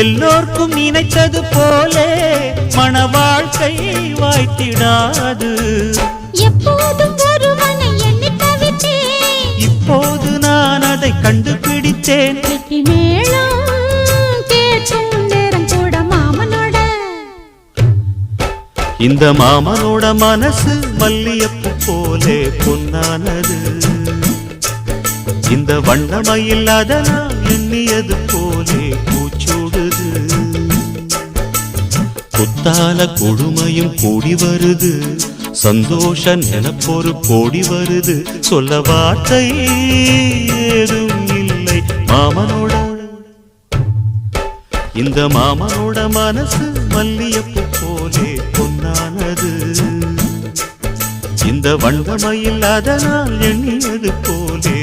எல்லோர்க்கும் நினைத்தது போலே மன வாழ்க்கை வாய்த்திடாது. எப்போதும் ஒருவனை எண்ணி தவித்தேன், இப்போது நான் அதை கண்டுபிடித்தேன். மேளம் கேட்கும் நேரம் கூட மாமனோட. இந்த மாமனோட மனசு மல்லியப்பு போலே பொன்னானது. இந்த வண்ணமயில் அதனால் எண்ணியது போலே பூச்சூடுது. குத்தால கொடுமையும் கூடி வருது, சந்தோஷ நினப்பொரு கோடி வருது. சொல்ல வார்த்தை ஏதும் இல்லை மாமனோட. இந்த மாமனோட மனசு மல்லியப்பு போலே பொன்னானது. இந்த வண்ணமயில் அதனால் எண்ணியது போலே